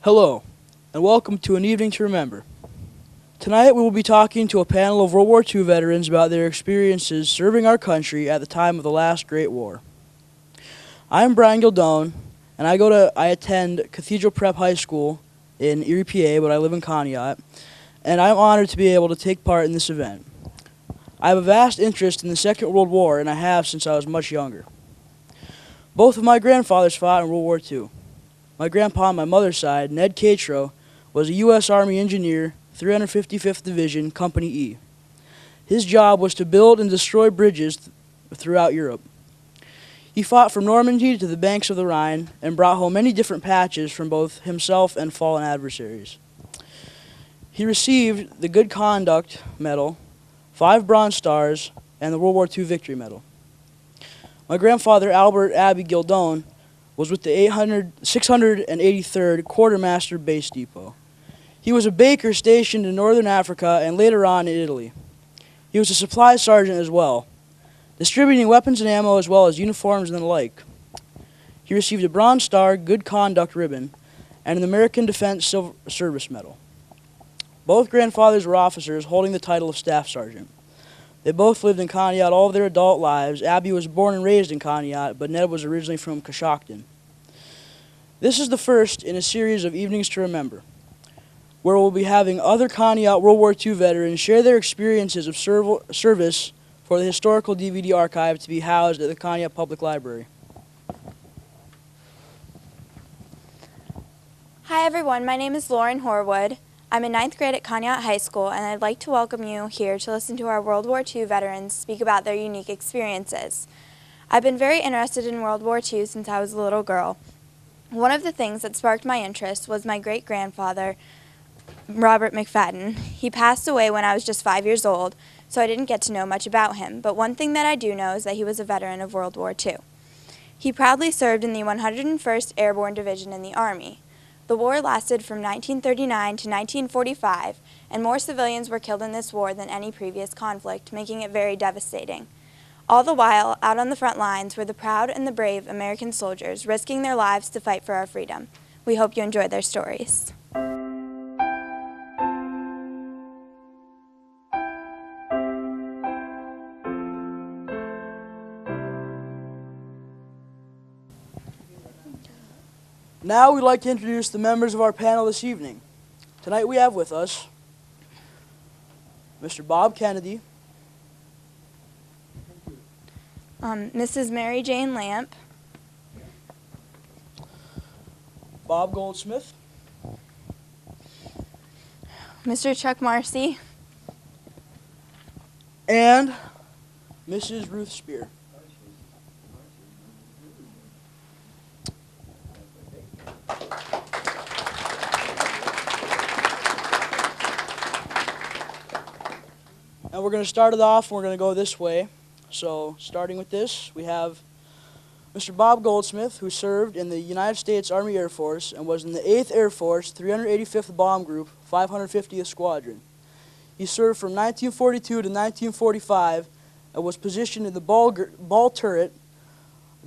Hello, and welcome to An Evening to Remember. Tonight we will be talking to a panel of World War II veterans about their experiences serving our country at the time of the last Great War. I'm Brian Gildone, and I attend Cathedral Prep High School in Erie, PA, but I live in Conneaut, and I'm honored to be able to take part in this event. I have a vast interest in the Second World War, and I have since I was much younger. Both of my grandfathers fought in World War II. My grandpa on my mother's side, Ned Catro, was a U.S. Army engineer, 355th Division, Company E. His job was to build and destroy bridges throughout Europe. He fought from Normandy to the banks of the Rhine and brought home many different patches from both himself and fallen adversaries. He received the Good Conduct Medal, 5 Bronze Stars, and the World War II Victory Medal. My grandfather, Albert Abbey Gildone, was with the 683rd Quartermaster Base Depot. He was a baker stationed in northern Africa and later on in Italy. He was a supply sergeant as well, distributing weapons and ammo as well as uniforms and the like. He received a Bronze Star Good Conduct Ribbon and an American Defense Silver Service Medal. Both grandfathers were officers holding the title of Staff Sergeant. They both lived in Conneaut all of their adult lives. Abby was born and raised in Conneaut, but Ned was originally from Coshocton. This is the first in a series of Evenings to Remember, where we'll be having other Conneaut World War II veterans share their experiences of service for the historical DVD archive to be housed at the Conneaut Public Library. Hi everyone, my name is Lauren Horwood. I'm in 9th grade at Conneaut High School, and I'd like to welcome you here to listen to our World War II veterans speak about their unique experiences. I've been very interested in World War II since I was a little girl. One of the things that sparked my interest was my great-grandfather, Robert Mcfadden. He passed away when I was just 5 years old, so I didn't get to know much about him, but one thing that I do know is that he was a veteran of World War II. He proudly served in the 101st Airborne Division in the Army. The war lasted from 1939 to 1945, and more civilians were killed in this war than any previous conflict, making it very devastating. All the while, out on the front lines were the proud and the brave American soldiers, risking their lives to fight for our freedom. We hope you enjoy their stories. Now we'd like to introduce the members of our panel this evening. Tonight we have with us Mr. Bob Kennedy, Mrs. Mary Jane Lamp, Bob Goldsmith, Mr. Chuck Marcy, and Mrs. Ruth Speer. And we're going to start it off, and we're going to go this way. So, starting with this, we have Mr. Bob Goldsmith, who served in the United States Army Air Force and was in the 8th Air Force, 385th Bomb Group, 550th Squadron. He served from 1942 to 1945 and was positioned in the ball turret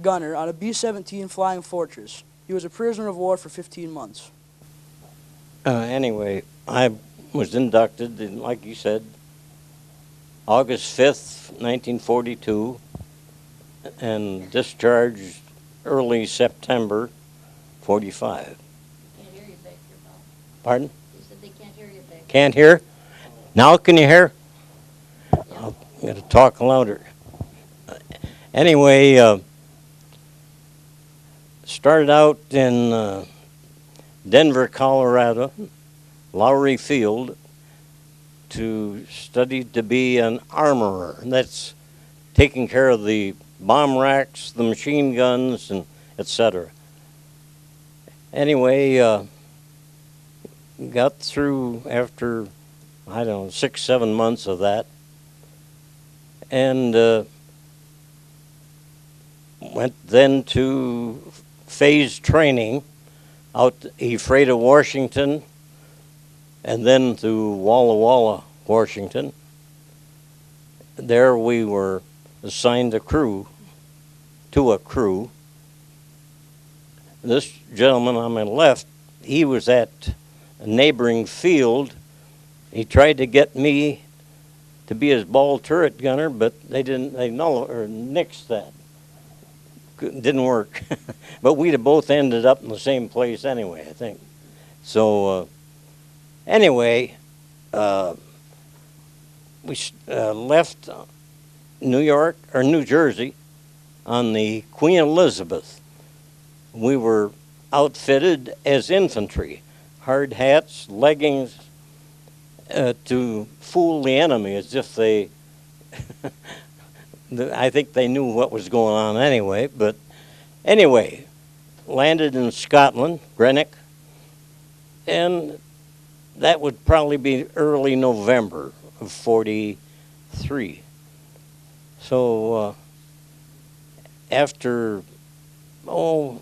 gunner on a B-17 Flying Fortress. He was a prisoner of war for 15 months. Anyway, I was inducted, like you said, August 5th, 1942, and discharged early September 45. Can't hear you back here, Bob. Pardon? They said they can't hear you back. Can't hear? Now can you hear? I'm going to talk louder. Anyway, started out in Denver, Colorado, Lowry Field, to study to be an armorer. And that's taking care of the bomb racks, the machine guns, and etc. Anyway, got through after, 6-7 months of that, and went then to phase training out Ephrata, Washington, and then to Walla Walla, Washington. There we were assigned to a crew. This gentleman on my left, he was at a neighboring field. He tried to get me to be his ball turret gunner, but they nixed that. Didn't work. But we'd have both ended up in the same place anyway, I think. So anyway, we left New Jersey on the Queen Elizabeth. We were outfitted as infantry, hard hats, leggings, to fool the enemy as if they, I think they knew what was going on anyway. But anyway, landed in Scotland, Greenock, and that would probably be early November of 43. So after, 2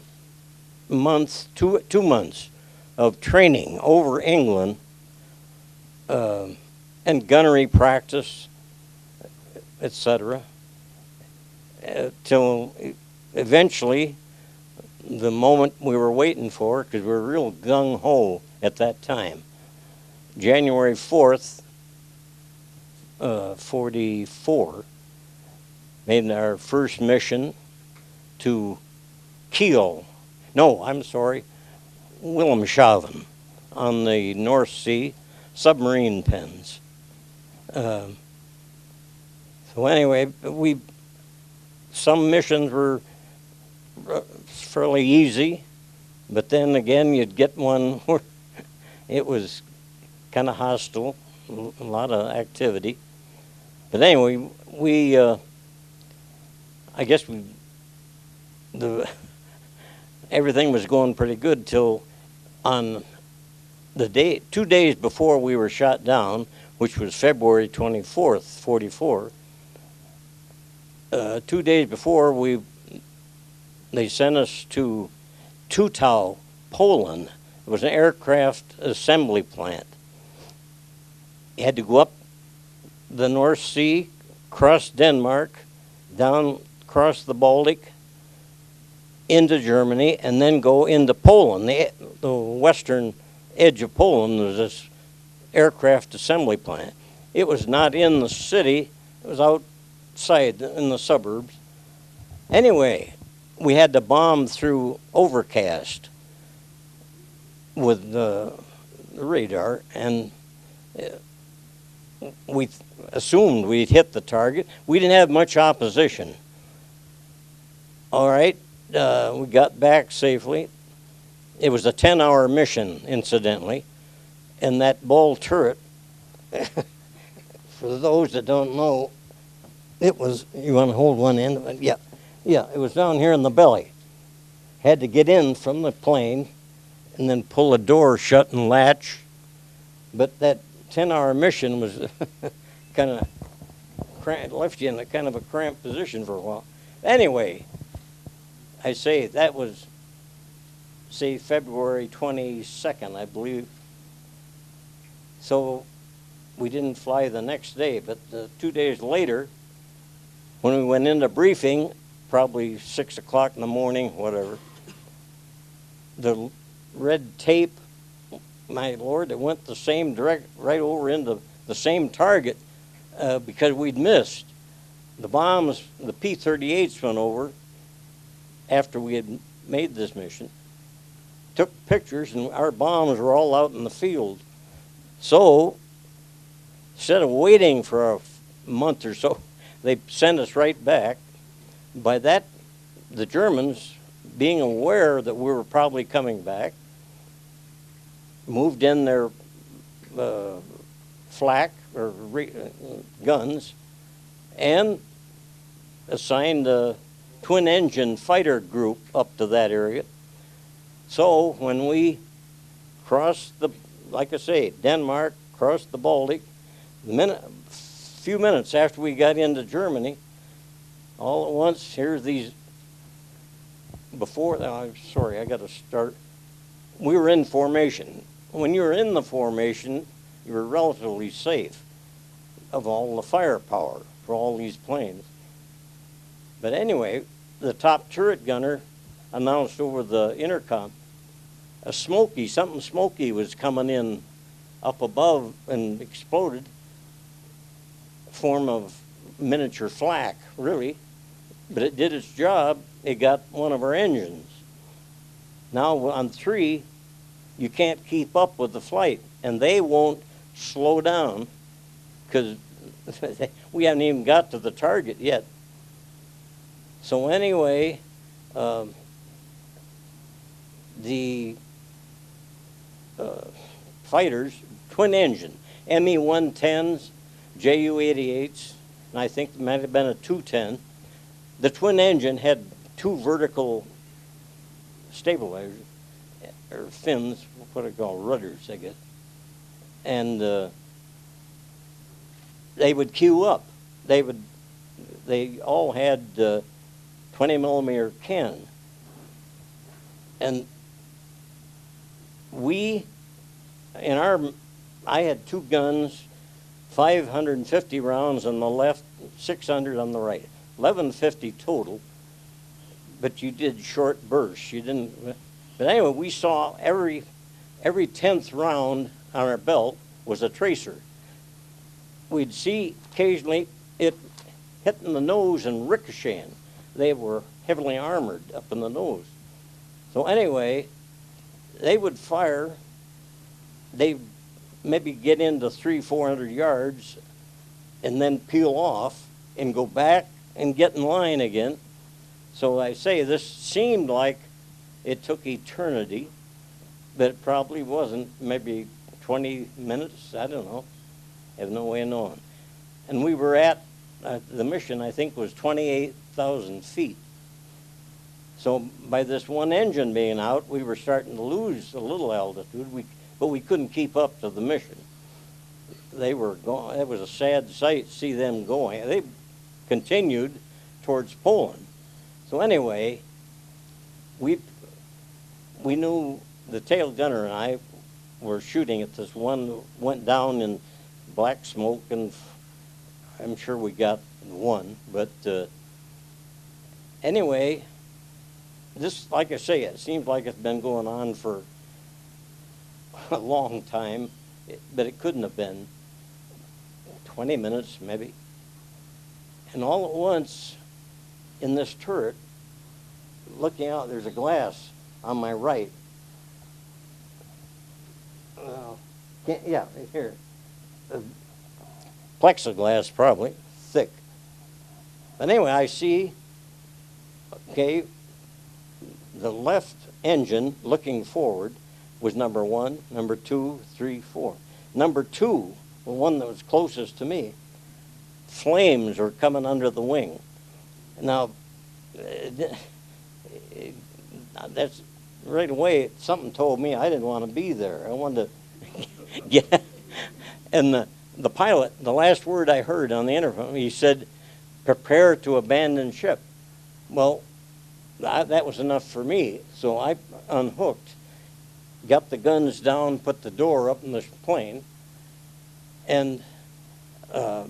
months of training over England, and gunnery practice, etc., till eventually the moment we were waiting for, because we were real gung-ho at that time, January 4th, 44, made our first mission to Wilhelmshaven on the North Sea, submarine pens. So anyway, some missions were fairly easy, but then again you'd get one where it was kind of hostile, a lot of activity. But anyway, everything was going pretty good till on the day, 2 days before we were shot down, which was February 24th, 44. 2 days before, they sent us to Conneaut, Poland. It was an aircraft assembly plant. You had to go up the North Sea, cross Denmark, down across the Baltic, into Germany, and then go into Poland. The western edge of Poland was this aircraft assembly plant. It was not in the city, it was outside in the suburbs. Anyway, we had to bomb through overcast with the radar, and we assumed we'd hit the target. We didn't have much opposition. All right, we got back safely. It was a 10-hour mission, incidentally, and that ball turret, for those that don't know, it was, you want to hold one end of it? Yeah, it was down here in the belly. Had to get in from the plane and then pull a door shut and latch. But that 10-hour mission was kind of left you in a kind of a cramped position for a while. Anyway, I say that was, say, February 22nd, I believe. So we didn't fly the next day, but 2 days later, when we went into briefing, probably 6 o'clock in the morning, whatever, the red tape, my Lord, it went the same direct, right over into the same target, because we'd missed. The bombs, the P-38s went over after we had made this mission, took pictures, and our bombs were all out in the field. So instead of waiting for a month or so, they sent us right back. By that, the Germans, being aware that we were probably coming back, moved in their flak or guns and assigned a twin-engine fighter group up to that area. So when we crossed like I say, Denmark, crossed the Baltic, few minutes after we got into Germany, all at once, here's these, sorry, I got to start. We were in formation. When you were in the formation, you were relatively safe of all the firepower for all these planes. But anyway, the top turret gunner announced over the intercom, something smoky was coming in up above and exploded, form of miniature flak, really. But it did its job. It got one of our engines. Now on 3, you can't keep up with the flight, and they won't slow down because we haven't even got to the target yet. So anyway, the fighters, twin engine, Me-110s, Ju-88s, and I think it might have been a 210. The twin engine had 2 vertical stabilizers, or fins, what are called, rudders, I guess. And they would queue up. They all had 20 millimeter cannon. And I had 2 guns, 550 rounds on the left, 600 on the right, 1150 total. But you did short bursts. You didn't. But anyway, we saw every 10th round on our belt was a tracer. We'd see occasionally it hitting the nose and ricocheting. They were heavily armored up in the nose. So anyway, they would fire. They'd maybe get into 300-400 yards and then peel off and go back and get in line again. So I say this seemed like it took eternity, but it probably wasn't. Maybe 20 minutes, I don't know. I have no way of knowing. And we were at, the mission I think was 28,000 feet. So by this one engine being out, we were starting to lose a little altitude, but we couldn't keep up to the mission. They were going. It was a sad sight to see them going. They continued towards Poland. So anyway, we knew the tail gunner and I were shooting at this one that went down in black smoke, and I'm sure we got one. But anyway, this, like I say, it seems like it's been going on for a long time, but it couldn't have been 20 minutes maybe. And all at once, in this turret, looking out, there's a glass on my right. Yeah, here. Plexiglass, probably, thick. But anyway, I see, okay, the left engine looking forward was number 1, number 2, 3, 4. Number 2, the one that was closest to me, flames were coming under the wing. Now, that's right away, something told me I didn't want to be there. I wanted to get, and the pilot, the last word I heard on the interphone, he said, "Prepare to abandon ship." Well, that was enough for me. So I unhooked, got the guns down, put the door up in the plane, and I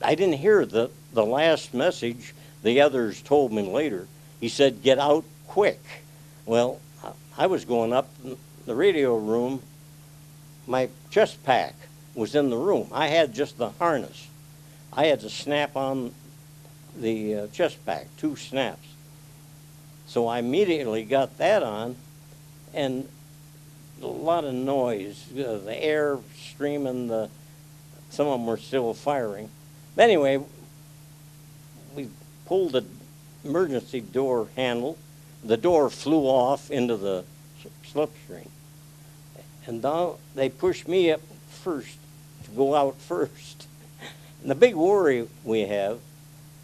didn't hear the last message. The others told me later. He said, "Get out quick." Well, I was going up in the radio room. My chest pack was in the room. I had just the harness. I had to snap on the chest pack, 2 snaps. So I immediately got that on, and a lot of noise, the air streaming, some of them were still firing. But anyway, we pulled the emergency door handle. The door flew off into the slipstream. And now they pushed me up first to go out first. And the big worry we have,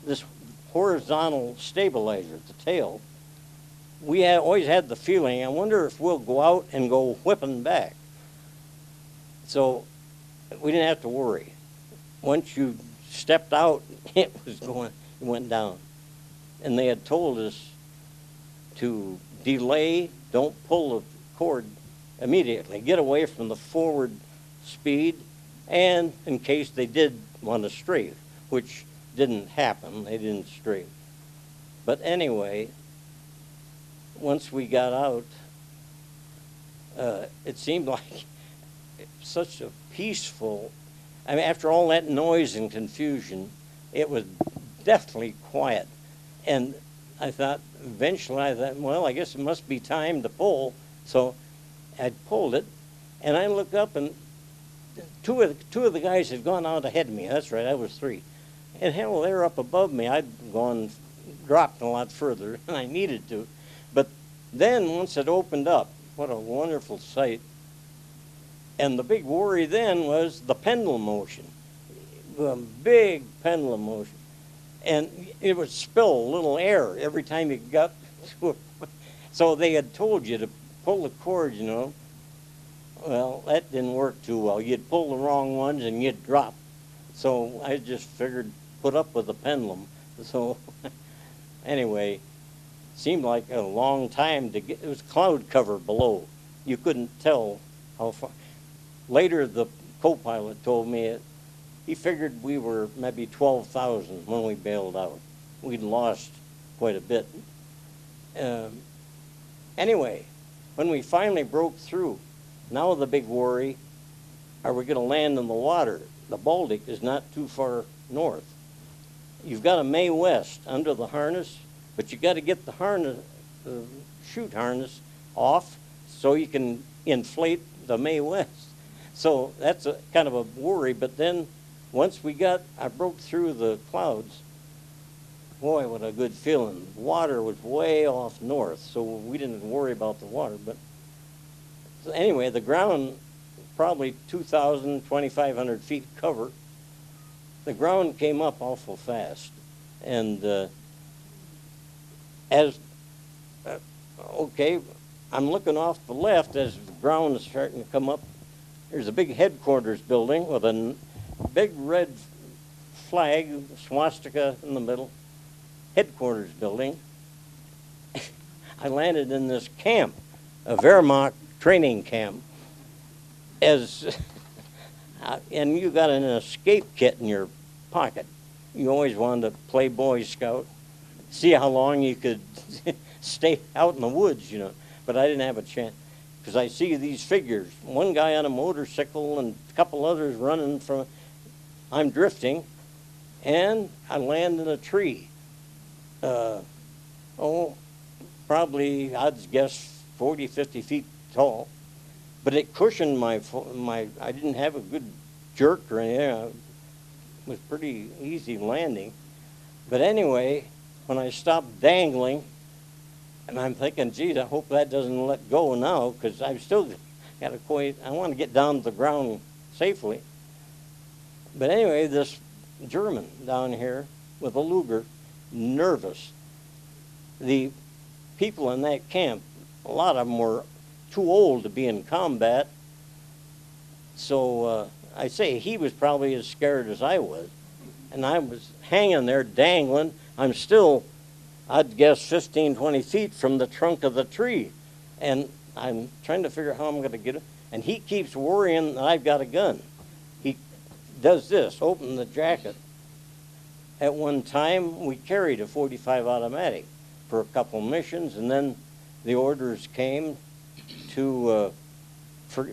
this horizontal stabilizer at the tail, we had always had the feeling, I wonder if we'll go out and go whipping back. So we didn't have to worry. Once you stepped out, it went down. And they had told us to delay, don't pull the cord immediately. Get away from the forward speed, and in case they did want to strafe, which didn't happen, they didn't strafe. But anyway, once we got out, It seemed like such a peaceful, I mean, after all that noise and confusion, it was definitely quiet. And I thought, eventually I thought, well, I guess it must be time to pull. So I pulled it, and I looked up, and two of the guys had gone out ahead of me. That's right, I was 3. And hell, they were up above me. I'd dropped a lot further than I needed to. But then once it opened up, what a wonderful sight. And the big worry then was the pendulum motion, the big pendulum motion. And it would spill a little air every time you got to it. So they had told you to pull the cord, you know. Well, that didn't work too well. You'd pull the wrong ones and you'd drop. So I just figured put up with the pendulum. So anyway, seemed like a long time to get, it was cloud cover below. You couldn't tell how far. Later, the co-pilot told me he figured we were maybe 12,000 when we bailed out. We'd lost quite a bit. Anyway, when we finally broke through, now the big worry, are we going to land in the water? The Baltic is not too far north. You've got a May West under the harness, but you got to get the harness, chute harness off so you can inflate the May West. So that's a kind of a worry. But then once I broke through the clouds, boy, what a good feeling. Water was way off north, so we didn't worry about the water. But so anyway, the ground, probably 2,000, 2,500 feet cover. The ground came up awful fast. And okay, I'm looking off the left as the ground is starting to come up. There's a big headquarters building with a big red flag, swastika in the middle. Headquarters building. I landed in this camp, a Wehrmacht training camp. And you got an escape kit in your pocket. You always wanted to play Boy Scout, see how long you could stay out in the woods, you know. But I didn't have a chance, because I see these figures. One guy on a motorcycle and a couple others running from. I'm drifting, and I land in a tree. Probably, I'd guess 40, 50 feet tall. But it cushioned my, I didn't have a good jerk or anything. It was pretty easy landing. But anyway, when I stopped dangling, and I'm thinking, geez, I hope that doesn't let go now, because I've still got I want to get down to the ground safely. But anyway, this German down here with a Luger, nervous. The people in that camp, a lot of them were too old to be in combat. So I say he was probably as scared as I was. And I was hanging there dangling. I'm still, I'd guess, 15, 20 feet from the trunk of the tree. And I'm trying to figure out how I'm going to get it. And he keeps worrying that I've got a gun. He does this, open the jacket. At one time, we carried a .45 automatic for a couple missions, and then the orders came to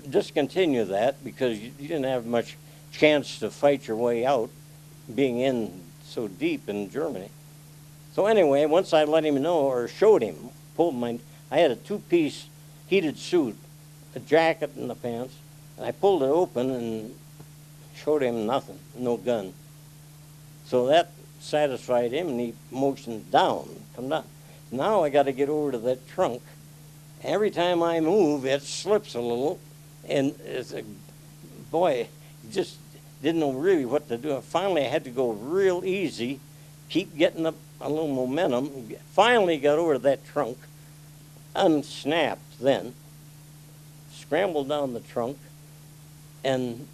discontinue that because you didn't have much chance to fight your way out, being in so deep in Germany. So anyway, once I let him know, or showed him, I had a 2-piece heated suit, a jacket and the pants, and I pulled it open and showed him nothing, no gun. So that satisfied him, and he motioned down, come down. Now I got to get over to that trunk. Every time I move, it slips a little, and boy, just didn't know really what to do. Finally, I had to go real easy, keep getting up a little momentum. Finally got over to that trunk, unsnapped then, scrambled down the trunk, and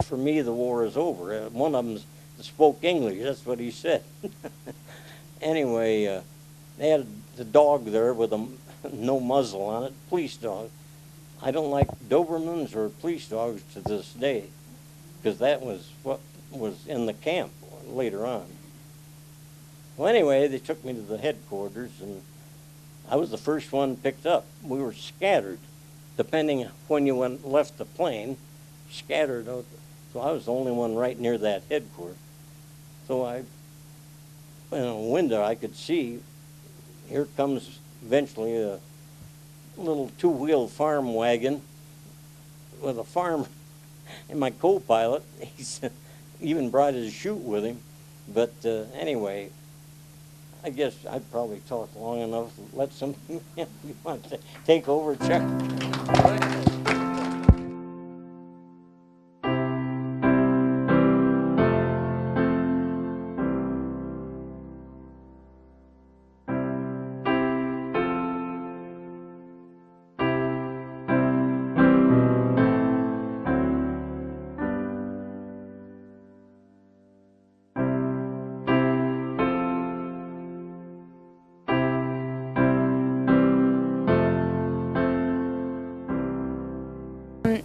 for me, the war is over. One of them spoke English, that's what he said. Anyway, they had the dog there with no muzzle on it, police dog. I don't like Dobermans or police dogs to this day, because that was what was in the camp later on. Well, anyway, they took me to the headquarters, and I was the first one picked up. We were scattered depending on when you left the plane, scattered out. So I was the only one right near that headquarters. So in a window I could see, here comes eventually a little two-wheel farm wagon with a farmer. And my co-pilot, even brought his chute with him. But anyway, I guess I'd probably talk long enough. Let some you want to take over, Chuck.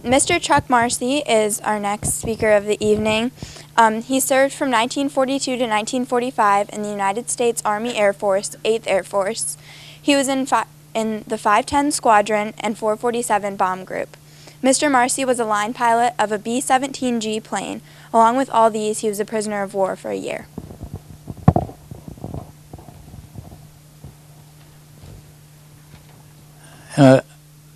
Mr. Chuck Marcy is our next speaker of the evening. He served from 1942 to 1945 in the United States Army Air Force, 8th Air Force. He was in the 510 Squadron and 447 Bomb Group. Mr. Marcy was a line pilot of a B-17G plane. Along with all these, he was a prisoner of war for a year.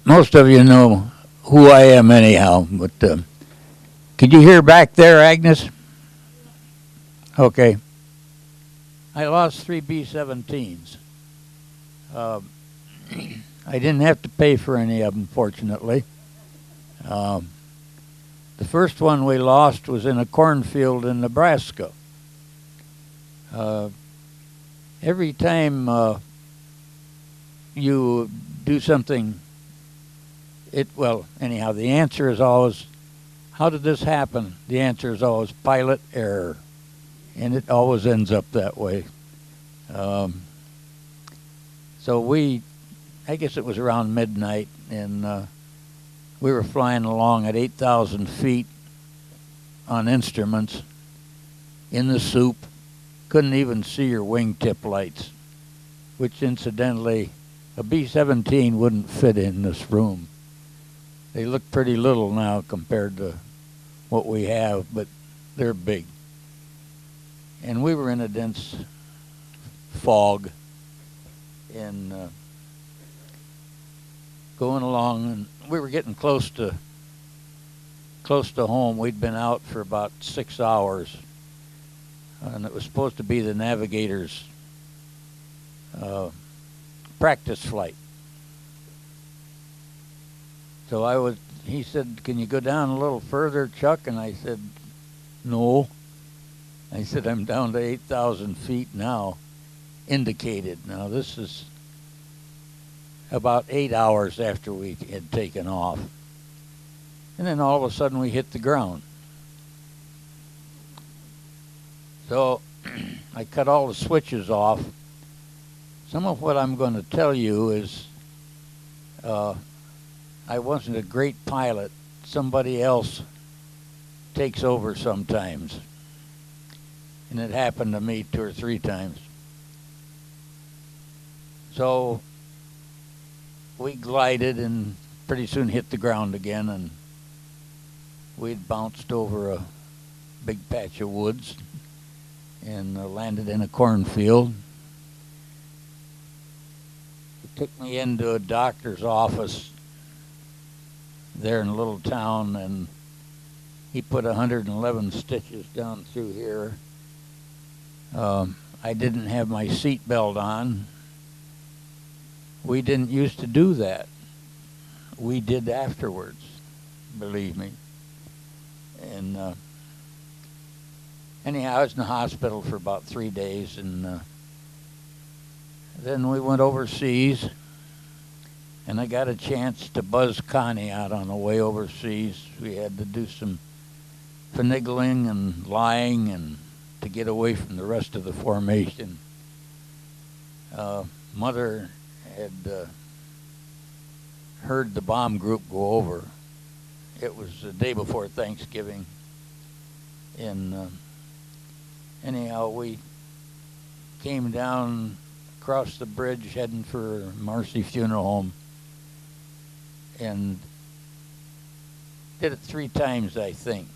Most of you know who I am anyhow, but could you hear back there, Agnes? Okay. I lost 3 B-17s. I didn't have to pay for any of them, fortunately. The first one we lost was in a cornfield in Nebraska. Every time you do something, anyhow, the answer is always, how did this happen? The answer is always pilot error, and it always ends up that way. So I guess it was around midnight, and we were flying along at 8,000 feet on instruments in the soup. Couldn't even see your wingtip lights, which incidentally, a B-17 wouldn't fit in this room. They look pretty little now compared to what we have, but they're big. And we were in a dense fog and going along, and we were getting close to home. We'd been out for about 6 hours, and it was supposed to be the navigator's practice flight. So he said, "Can you go down a little further, Chuck?" And I said, "No." I said, "I'm down to 8,000 feet now, indicated." Now this is about 8 hours after we had taken off. And then all of a sudden we hit the ground. So I cut all the switches off. Some of what I'm going to tell you is I wasn't a great pilot. Somebody else takes over sometimes. And it happened to me 2 or 3 times. So we glided and pretty soon hit the ground again, and we'd bounced over a big patch of woods and landed in a cornfield. He took me into a doctor's office there in a little town, and he put 111 stitches down through here. I didn't have my seat belt on. We didn't used to do that. We did afterwards, believe me. And anyhow, I was in the hospital for about 3 days, and then we went overseas, and I got a chance to buzz Conneaut on the way overseas. We had to do some finagling and lying and to get away from the rest of the formation. Mother had heard the bomb group go over. It was the day before Thanksgiving. And anyhow, we came down across the bridge heading for Marcy Funeral Home. and did it 3 times, I think.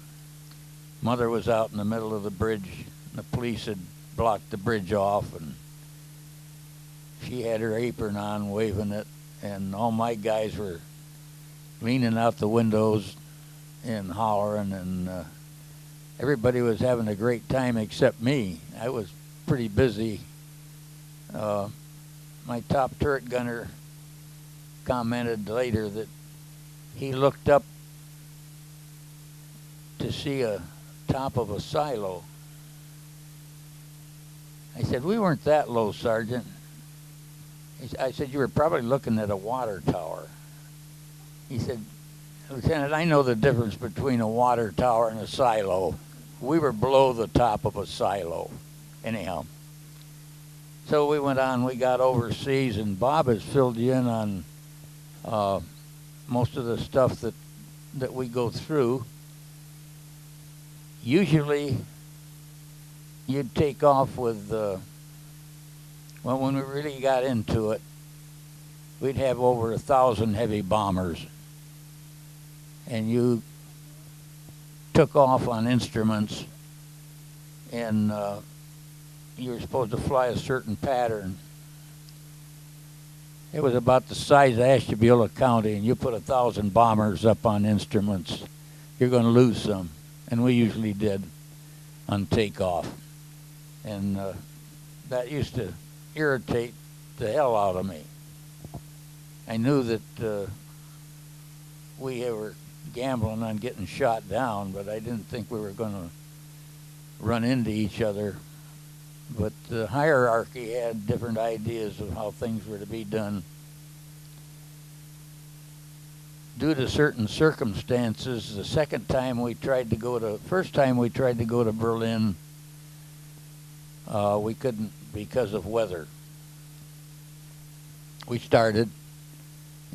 Mother was out in the middle of the bridge. And the police had blocked the bridge off, and she had her apron on, waving it, and all my guys were leaning out the windows and hollering, and everybody was having a great time except me. I was pretty busy. My top turret gunner commented later that he looked up to see a top of a silo. I said, "We weren't that low, Sergeant." I said, "You were probably looking at a water tower." He said, "Lieutenant, I know the difference between a water tower and a silo. We were below the top of a silo." Anyhow, so we went on, we got overseas, and Bob has filled you in on most of the stuff that we go through. Usually, you'd take off with, well, when we really got into it, we'd have over 1,000 heavy bombers. And you took off on instruments, and you were supposed to fly a certain pattern. It was about the size of Ashtabula County, and you put 1,000 bombers up on instruments, you're going to lose some. And we usually did on takeoff. And that used to irritate the hell out of me. I knew that we were gambling on getting shot down, but I didn't think we were going to run into each other. But the hierarchy had different ideas of how things were to be done. Due to certain circumstances, the first time we tried to go to Berlin, we couldn't because of weather. We started,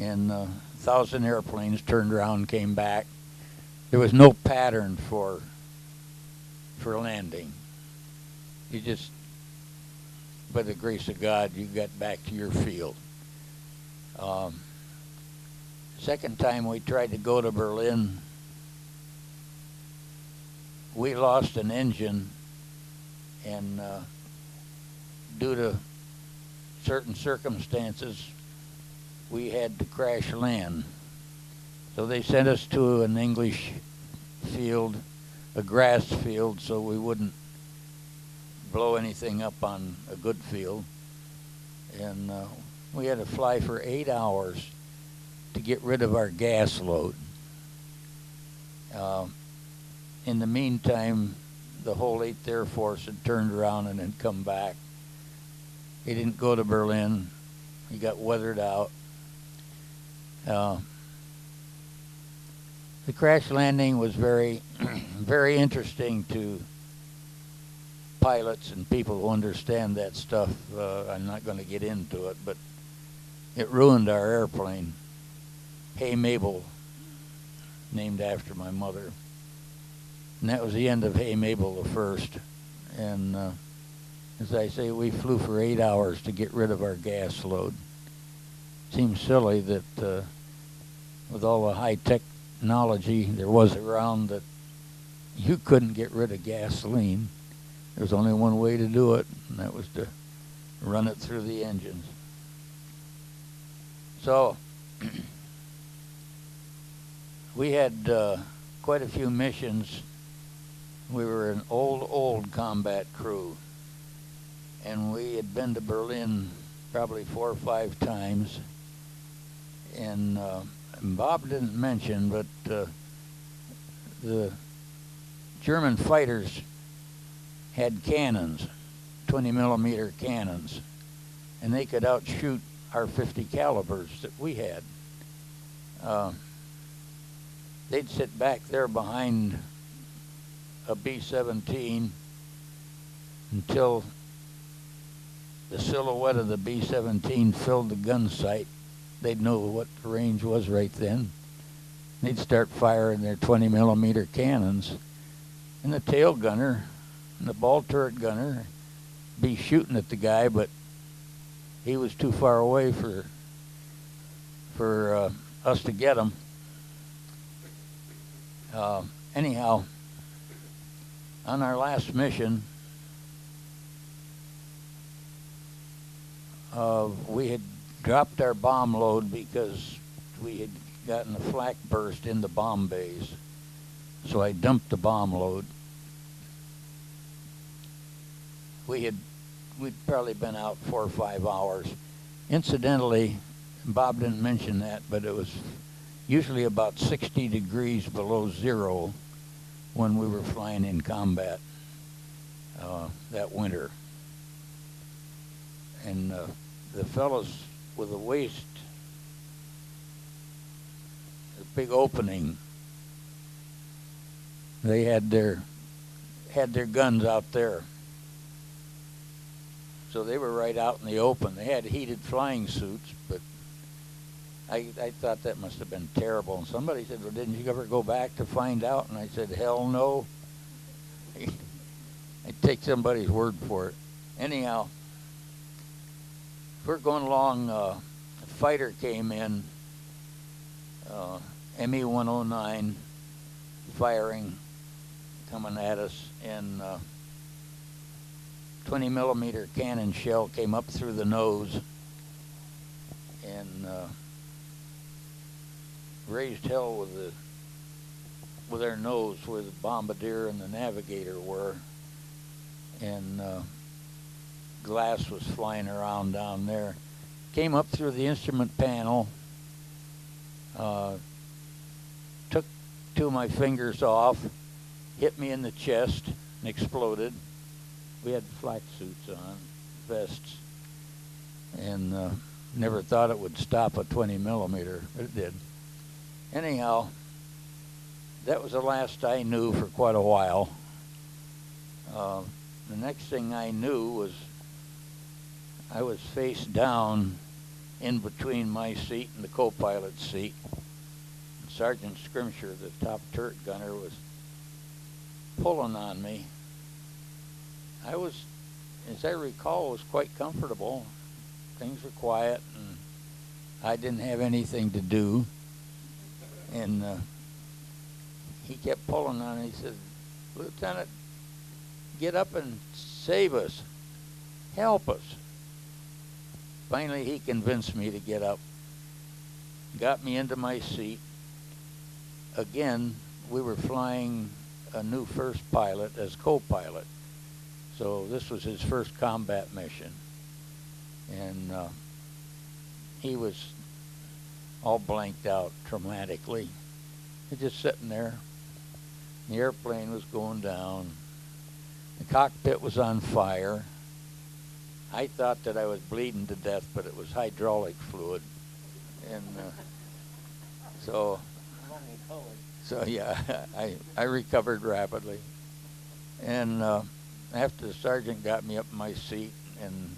and 1,000 airplanes turned around and came back. There was no pattern for landing. You just, by the grace of God, you got back to your field. Second time we tried to go to Berlin, we lost an engine, and due to certain circumstances, we had to crash land. So they sent us to an English field, a grass field, so we wouldn't blow anything up on a good field. And we had to fly for 8 hours to get rid of our gas load. In the meantime, the whole 8th Air Force had turned around and had come back. He didn't go to Berlin. He got weathered out. The crash landing was very, very interesting to pilots and people who understand that stuff. I'm not going to get into it, but it ruined our airplane. Hey Mabel, named after my mother. And that was the end of Hey Mabel the First. And as I say, we flew for 8 hours to get rid of our gas load. Seems silly that with all the high technology there was around, that you couldn't get rid of gasoline. There was only one way to do it, and that was to run it through the engines. So we had quite a few missions. We were an old combat crew, and we had been to Berlin probably 4 or 5 times. And Bob didn't mention, but the German fighters had cannons, 20 millimeter cannons, and they could outshoot our 50 calibers that we had. They'd sit back there behind a B-17 until the silhouette of the B-17 filled the gun sight. They'd know what the range was right then. They'd start firing their 20 millimeter cannons, and the tail gunner and the ball turret gunner be shooting at the guy, but he was too far away for us to get them. Anyhow, on our last mission, we had dropped our bomb load because we had gotten a flak burst in the bomb bays. So I dumped the bomb load. We'd probably been out 4 or 5 hours. Incidentally, Bob didn't mention that, but it was usually about 60 degrees below zero when we were flying in combat that winter. And the fellows with the waist, the big opening, they had their guns out there. So they were right out in the open. They had heated flying suits, but I thought that must have been terrible. And somebody said, well, didn't you ever go back to find out? And I said, hell no. I'd take somebody's word for it. Anyhow, we're going along. A fighter came in, ME-109, firing, coming at us, and 20 millimeter cannon shell came up through the nose and raised hell with our nose where the bombardier and the navigator were, and glass was flying around down there. Came up through the instrument panel, took 2 of my fingers off, hit me in the chest and exploded. We had flak suits on, vests, and never thought it would stop a 20 millimeter, but it did. Anyhow, that was the last I knew for quite a while. The next thing I knew was I was face down in between my seat and the co-pilot's seat. Sergeant Scrimsher, the top turret gunner, was pulling on me. I was, as I recall, was quite comfortable. Things were quiet, and I didn't have anything to do. And he kept pulling on me. He said, Lieutenant, get up and save us. Help us. Finally, he convinced me to get up. Got me into my seat. Again, we were flying a new first pilot as co-pilot. So this was his first combat mission. And he was all blanked out traumatically. He's just sitting there. The airplane was going down. The cockpit was on fire. I thought that I was bleeding to death, but it was hydraulic fluid. And so yeah, I recovered rapidly. And after the sergeant got me up in my seat, and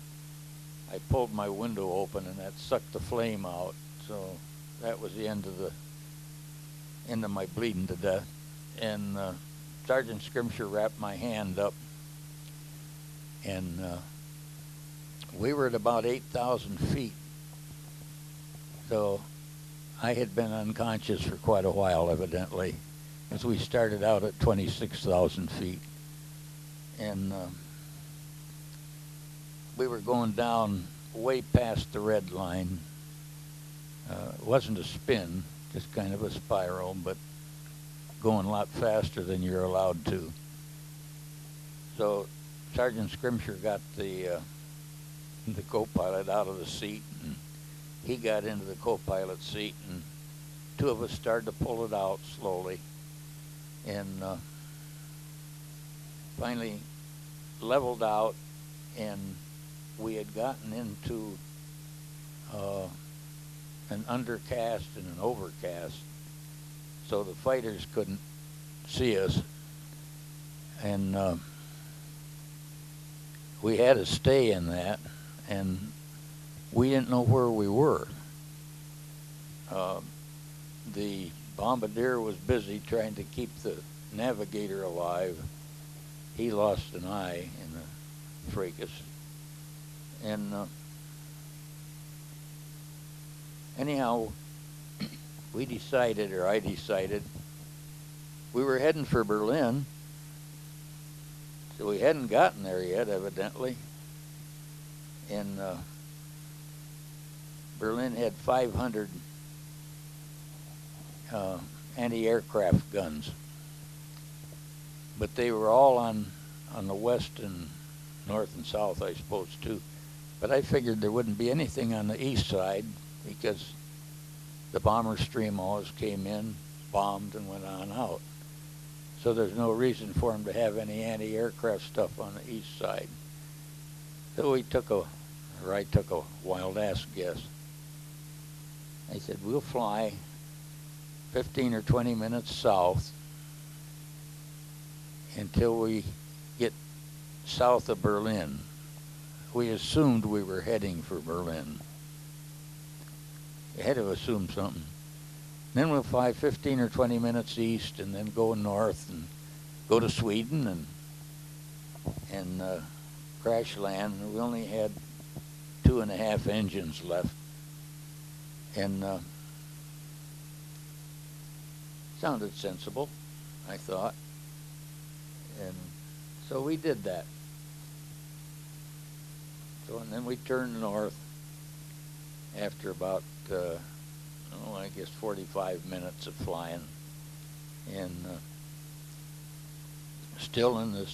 I pulled my window open, and that sucked the flame out. So that was the end of my bleeding to death. And Sergeant Scrimsher wrapped my hand up, and we were at about 8,000 feet. So I had been unconscious for quite a while, evidently, as we started out at 26,000 feet. And we were going down way past the red line. It wasn't a spin, just kind of a spiral, but going a lot faster than you're allowed to. So Sergeant Scrimsher got the co-pilot out of the seat, and he got into the co-pilot seat, and 2 of us started to pull it out slowly, and finally leveled out, and we had gotten into an undercast and an overcast, so the fighters couldn't see us, and we had to stay in that, and we didn't know where we were. The bombardier was busy trying to keep the navigator alive. He lost an eye in the fracas. And anyhow, we decided, or I decided, we were heading for Berlin. So we hadn't gotten there yet, evidently. And Berlin had 500 anti-aircraft guns. But they were all on the west and north and south, I suppose, too. But I figured there wouldn't be anything on the east side because the bomber stream always came in, bombed, and went on out. So there's no reason for them to have any anti-aircraft stuff on the east side. So I took a wild-ass guess. I said, we'll fly 15 or 20 minutes south until we get south of Berlin. We assumed we were heading for Berlin. You had to assume something. Then we'll fly 15 or 20 minutes east and then go north and go to Sweden and crash land. We only had 2.5 engines left. And sounded sensible, I thought. And so we did that. So, and then we turned north after about, I guess 45 minutes of flying. And still in the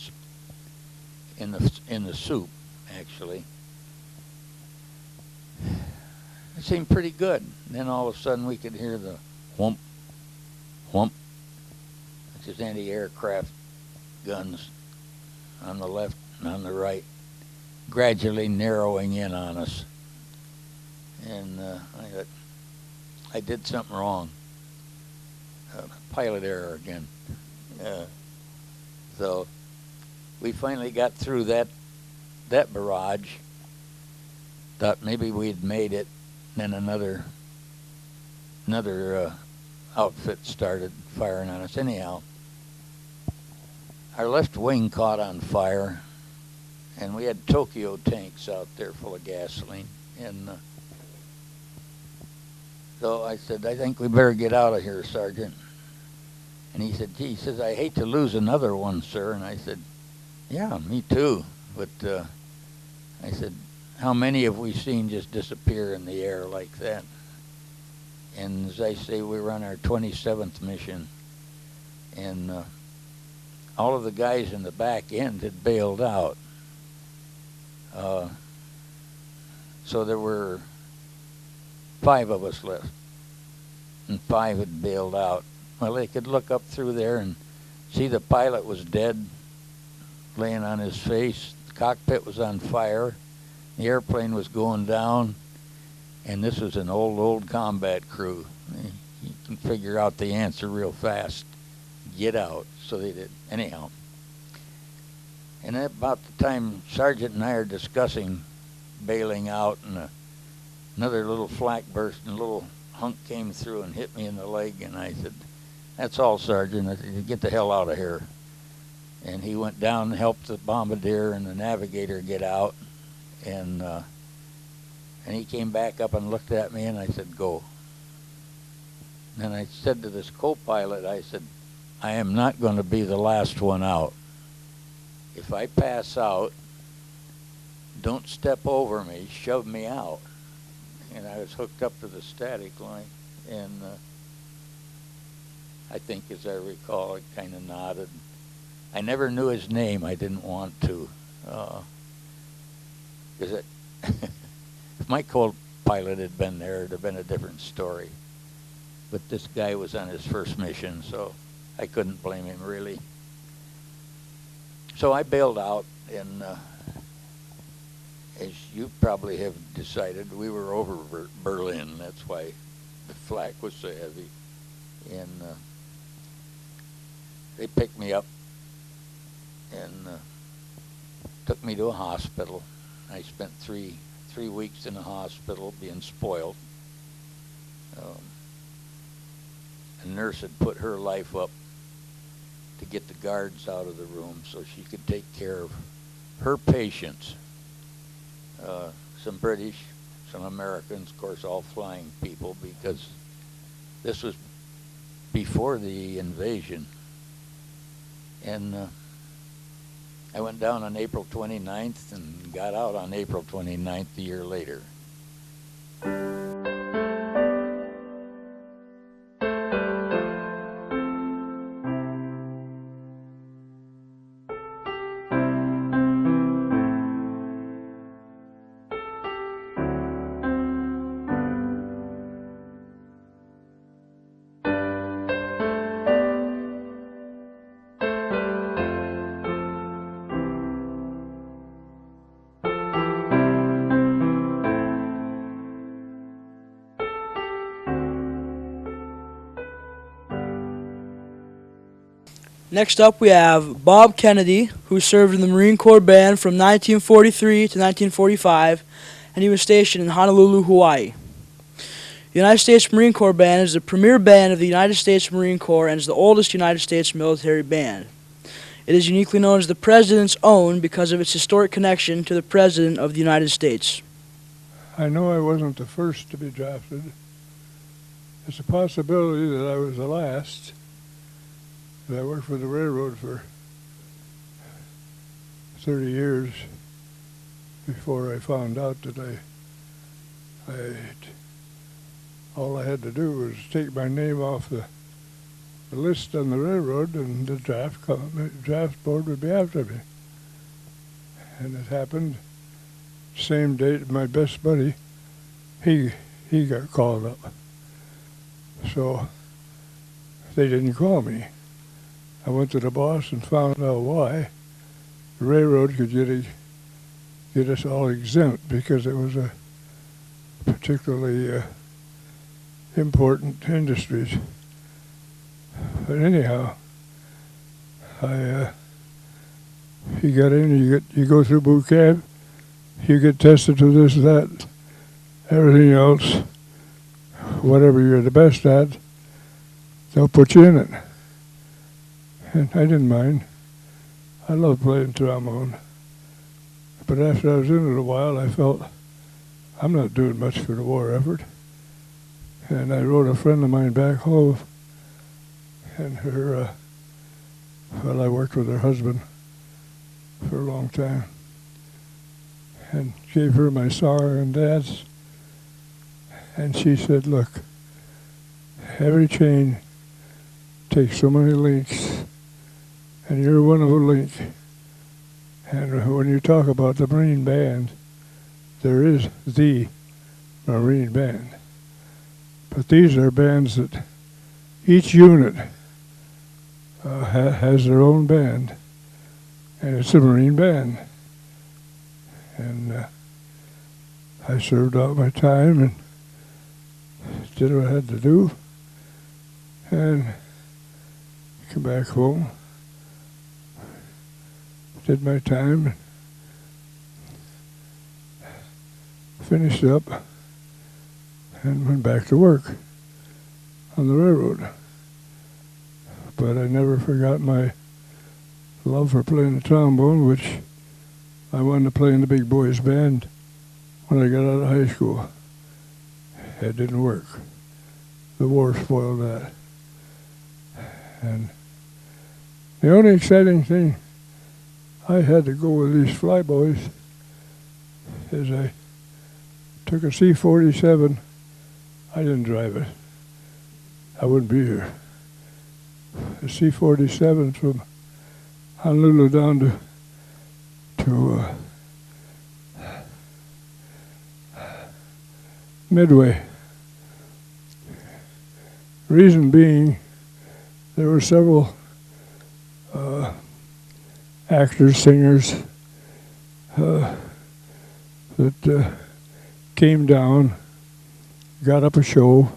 soup, actually. It seemed pretty good. And then all of a sudden we could hear the whump, whump, which is anti-aircraft guns on the left and on the right, gradually narrowing in on us. And I thought, I did something wrong. Pilot error again. So we finally got through that barrage. Thought maybe we'd made it. Then another outfit started firing on us. Anyhow, our left wing caught on fire, and we had Tokyo tanks out there full of gasoline. And so I said, I think we better get out of here, Sergeant. And he said, gee, he says, I hate to lose another one, sir. And I said, yeah, me too. But I said, how many have we seen just disappear in the air like that? And as I say, we were on our 27th mission. And all of the guys in the back end had bailed out. So there were 5 of us left. And 5 had bailed out. Well, they could look up through there and see the pilot was dead, laying on his face. The cockpit was on fire. The airplane was going down, and this was an old combat crew. You can figure out the answer real fast. Get out. So they did. Anyhow. And at about the time Sergeant and I are discussing bailing out, and another little flak burst, and a little hunk came through and hit me in the leg, and I said, that's all, Sergeant. I said, get the hell out of here. And he went down and helped the bombardier and the navigator get out. And he came back up and looked at me, and I said, go. And then I said to this co-pilot, I said, I am not going to be the last one out. If I pass out, don't step over me, shove me out. And I was hooked up to the static line, and I think, as I recall, it kind of nodded. I never knew his name. I didn't want to. Because if my co-pilot had been there, it would have been a different story. But this guy was on his first mission, so I couldn't blame him, really. So I bailed out, and as you probably have decided, we were over Berlin. That's why the flak was so heavy. And they picked me up and took me to a hospital. I spent three weeks in the hospital being spoiled. A nurse had put her life up to get the guards out of the room so she could take care of her patients. Some British, some Americans, of course, all flying people, because This was before the invasion. And I went down on April 29th and got out on April 29th a year later. Next up, we have Bob Kennedy, who served in the Marine Corps Band from 1943 to 1945, and he was stationed in Honolulu, Hawaii. The United States Marine Corps Band is the premier band of the United States Marine Corps and is the oldest United States military band. It is uniquely known as the President's Own because of its historic connection to the President of the United States. I know I wasn't the first to be drafted. It's a possibility that I was the last. I worked for the railroad for 30 years before I found out that all I had to do was take my name off the list on the railroad, and the draft board would be after me. And it happened same date. My best buddy, he got called up, so they didn't call me. I went to the boss and found out why. The railroad could get us all exempt because it was a particularly important industries. But anyhow, you got in, you go through boot camp, you get tested to this, that, everything else, whatever you're the best at, they'll put you in it. And I didn't mind. I loved playing trombone. But after I was in it a while, I felt I'm not doing much for the war effort. And I wrote a friend of mine back home, and her, I worked with her husband for a long time, and gave her my song and dance. And she said, look, every chain takes so many links, and you're one of a link. And when you talk about the Marine Band, there is the Marine Band. But these are bands that each unit has their own band, and it's a Marine Band. And I served out my time and did what I had to do, and come back home, did my time, finished up, and went back to work on the railroad. But I never forgot my love for playing the trombone, which I wanted to play in the big boys band when I got out of high school. It didn't work. The war spoiled that. And the only exciting thing I had to go with these flyboys is I took a C-47. I didn't drive it. I wouldn't be here. A C-47 from Honolulu down to Midway. Reason being, there were several actors, singers that came down, got up a show,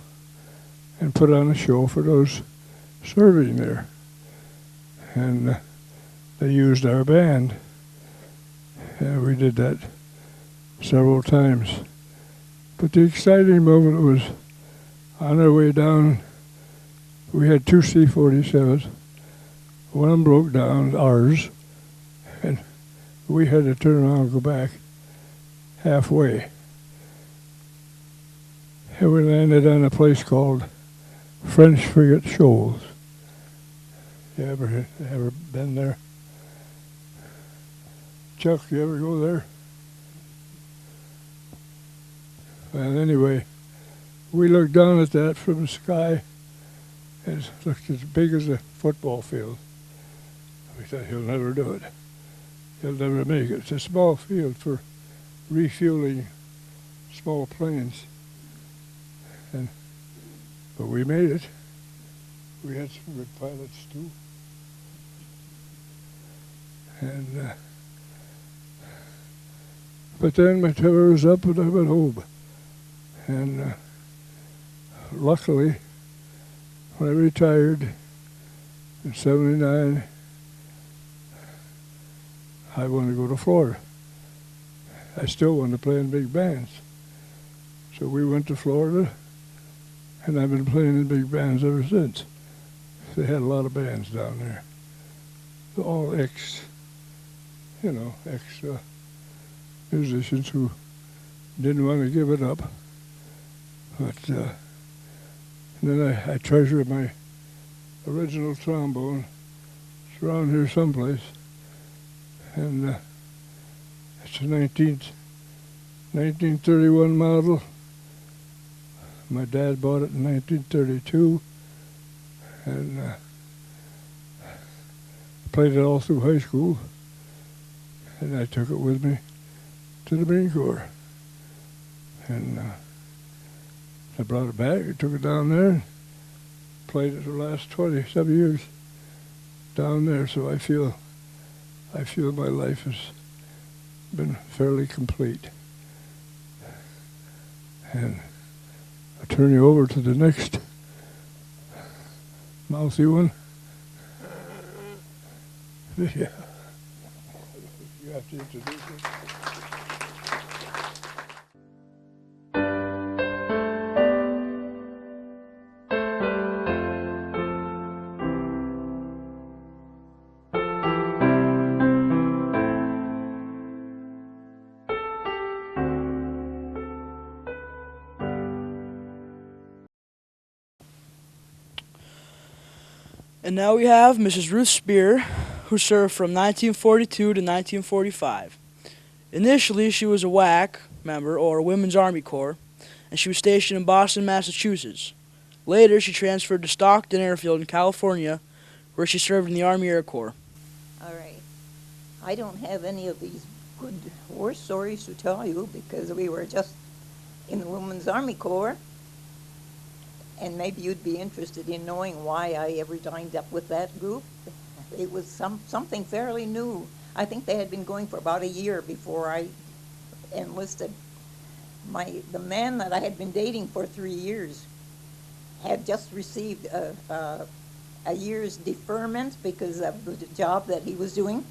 and put on a show for those serving there. And they used our band. And we did that several times. But the exciting moment was on our way down, we had two C-47s. One of them broke down, ours, and we had to turn around and go back halfway. And we landed on a place called French frigate shoals. You ever been there? Chuck, you ever go there? Well, anyway, we looked down at that from the sky, and it looked as big as a football field. We thought, he'll never do it. He'll never make it. It's a small field for refueling small planes. But we made it. We had some good pilots too. And but then my tour was up and I went home. And luckily, when I retired in '79, I wanted to go to Florida. I still wanted to play in big bands. So we went to Florida, and I've been playing in big bands ever since. They had a lot of bands down there. All ex-musicians who didn't want to give it up. But then I treasure my original trombone. It's around here someplace. And it's a 1931 model. My dad bought it in 1932. And played it all through high school. And I took it with me to the Marine Corps. And I brought it back, I took it down there, played it the last 20-some years down there, so I feel my life has been fairly complete. And I'll turn you over to the next mouthy one. Yeah. You have to introduce it. And now we have Mrs. Ruth Speer, who served from 1942 to 1945. Initially, she was a WWII member, or Women's Army Corps, and she was stationed in Boston, Massachusetts. Later, she transferred to Stockton Airfield in California, where she served in the Army Air Corps. All right. I don't have any of these good war stories to tell you because we were just in the Women's Army Corps. And maybe you'd be interested in knowing why I ever joined up with that group. It was something fairly new. I think they had been going for about a year before I enlisted. The man that I had been dating for 3 years had just received a year's deferment because of the job that he was doing.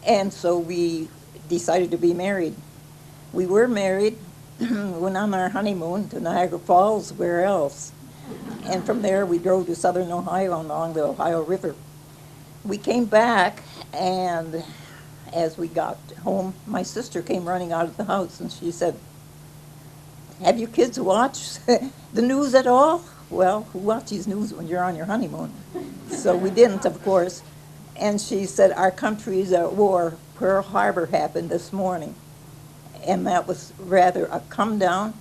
And so we decided to be married. We were married, went on our honeymoon to Niagara Falls, where else? And from there we drove to southern Ohio along the Ohio River. We came back, and as we got home, my sister came running out of the house and she said, "Have you kids watched the news at all?" Well, who watches news when you're on your honeymoon? So we didn't, of course. And she said, "Our country is at war. Pearl Harbor happened this morning." And that was rather a come down.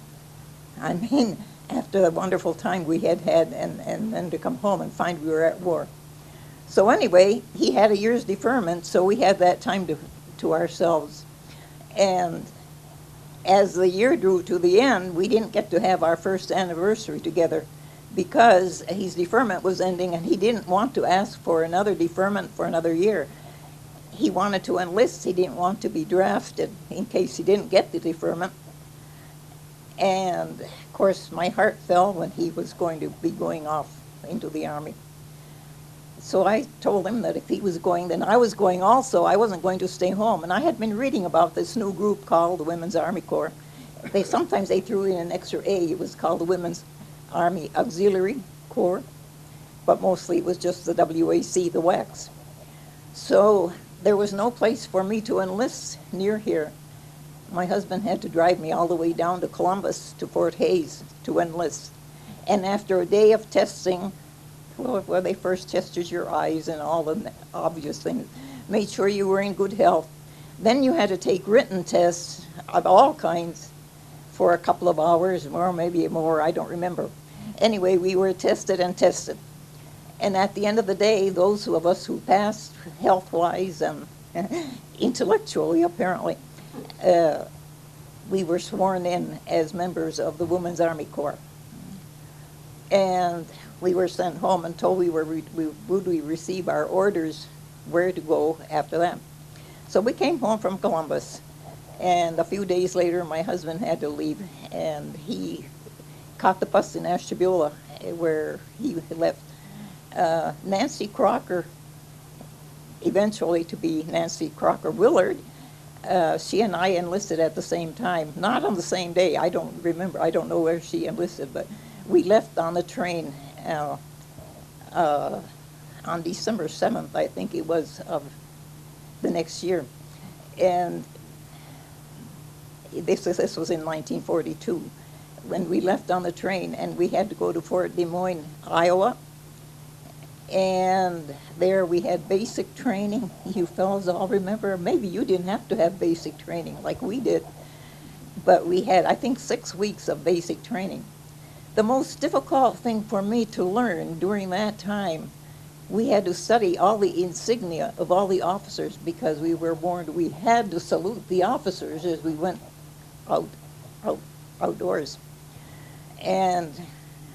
I mean, after the wonderful time we had and then to come home and find we were at war. So anyway, he had a year's deferment, so we had that time to ourselves. And as the year drew to the end, we didn't get to have our first anniversary together because his deferment was ending and he didn't want to ask for another deferment for another year. He wanted to enlist. He didn't want to be drafted in case he didn't get the deferment. And, of course, my heart fell when he was going to be going off into the Army. So I told him that if he was going, then I was going also. I wasn't going to stay home. And I had been reading about this new group called the Women's Army Corps. Sometimes they threw in an extra A. It was called the Women's Army Auxiliary Corps. But mostly it was just the WAC, the WACs. So there was no place for me to enlist near here. My husband had to drive me all the way down to Columbus to Fort Hays to enlist. And after a day of testing, well, they first tested your eyes and all the obvious things, made sure you were in good health. Then you had to take written tests of all kinds for a couple of hours, or maybe more, I don't remember. Anyway, we were tested and tested. And at the end of the day, those of us who passed health-wise and intellectually, apparently, we were sworn in as members of the Women's Army Corps. And we were sent home and told we would receive our orders where to go after that. So we came home from Columbus, and a few days later my husband had to leave, and he caught the bus in Ashtabula where he left. Nancy Crocker, eventually to be Nancy Crocker Willard, she and I enlisted at the same time, not on the same day. I don't remember, I don't know where she enlisted, but we left on the train on December 7th, I think it was, of the next year. And this was in 1942, when we left on the train, and we had to go to Fort Des Moines, Iowa. And there we had basic training. You fellows all remember, maybe you didn't have to have basic training like we did, but we had, I think, 6 weeks of basic training. The most difficult thing for me to learn during that time, we had to study all the insignia of all the officers, because we were warned we had to salute the officers as we went outdoors. And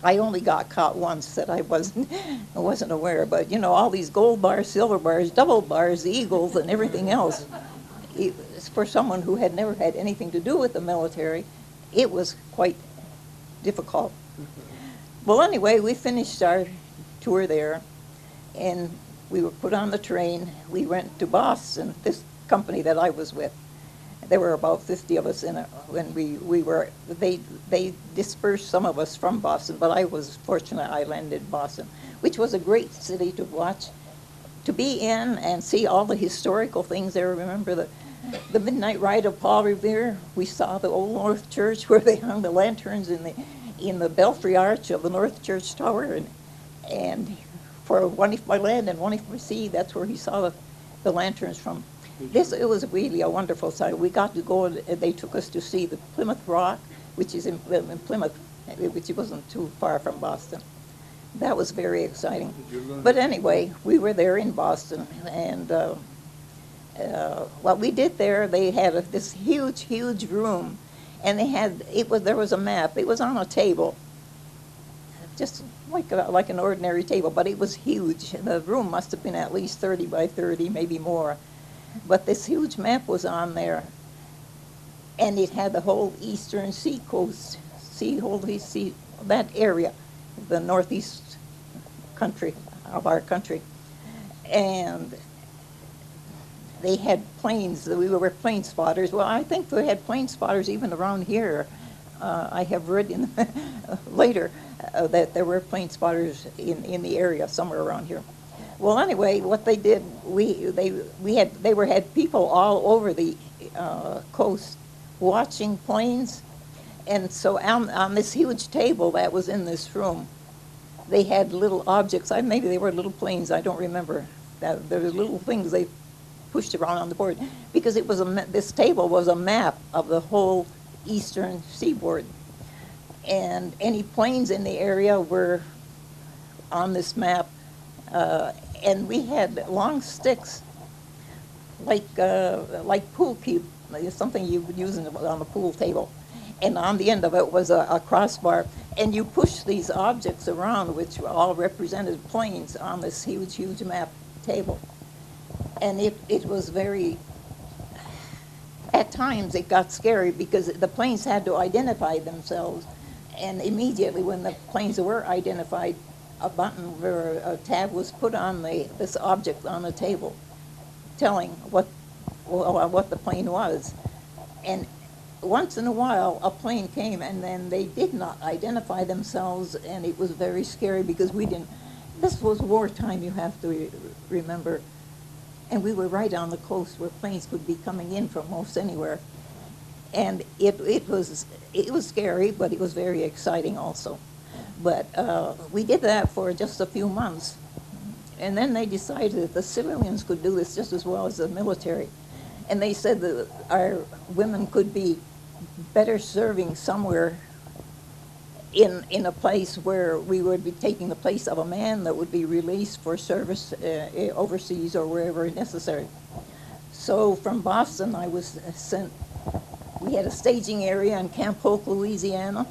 I only got caught once that I wasn't aware, but you know, all these gold bars, silver bars, double bars, eagles, and everything else. For someone who had never had anything to do with the military, it was quite difficult. Well, anyway, we finished our tour there, and we were put on the train. We went to Boston, this company that I was with. There were about 50 of us in it when they dispersed some of us from Boston, but I was fortunate I landed in Boston, which was a great city to watch, to be in and see all the historical things there. Remember the midnight ride of Paul Revere? We saw the Old North Church where they hung the lanterns in the belfry arch of the North Church Tower, and for one by land and one by sea, that's where he saw the lanterns from. It was really a wonderful sight. We got to go, and they took us to see the Plymouth Rock, which is in Plymouth, which wasn't too far from Boston. That was very exciting. But anyway, we were there in Boston, and what we did there, they had this huge, huge room, and there was a map. It was on a table, just like an ordinary table, but it was huge. The room must have been at least 30 by 30, maybe more. But this huge map was on there, and it had the whole eastern seacoast, that area, the northeast country of our country. And they had planes. We were plane spotters. Well, I think they had plane spotters even around here. I have read later that there were plane spotters in the area somewhere around here. Well, anyway, what they did, they had people all over the coast watching planes, and so on this huge table that was in this room, they had little objects. Maybe they were little planes. I don't remember. There were little things they pushed around on the board, because it was this table was a map of the whole eastern seaboard, and any planes in the area were on this map. And we had long sticks, like pool cue, something you would use on the pool table. And on the end of it was a crossbar. And you push these objects around, which all represented planes, on this huge, huge map table. And it was very, at times it got scary, because the planes had to identify themselves. And immediately when the planes were identified, a button where a tab was put on this object on the table, telling what the plane was. And once in a while, a plane came, and then they did not identify themselves, and it was very scary, because we didn't. This was wartime, you have to remember, and we were right on the coast where planes could be coming in from most anywhere. And it was scary, but it was very exciting also. But we did that for just a few months. And then they decided that the civilians could do this just as well as the military. And they said that our women could be better serving somewhere in a place where we would be taking the place of a man that would be released for service overseas or wherever necessary. So from Boston, I was sent. We had a staging area in Camp Polk, Louisiana,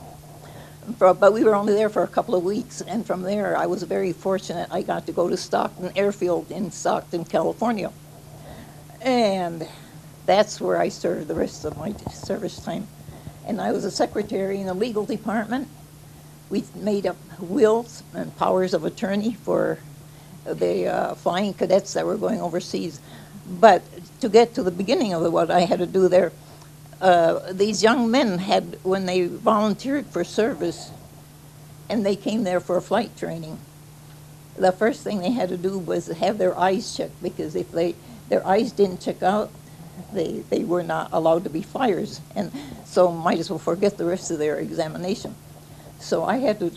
but we were only there for a couple of weeks. And from there, I was very fortunate. I got to go to Stockton Airfield in Stockton, California. And that's where I served the rest of my service time. And I was a secretary in the legal department. We made up wills and powers of attorney for the flying cadets that were going overseas. But to get to the beginning of what I had to do there, these young men had, when they volunteered for service, and they came there for flight training, the first thing they had to do was have their eyes checked, because if their eyes didn't check out, they were not allowed to be flyers, and so might as well forget the rest of their examination. So I had to,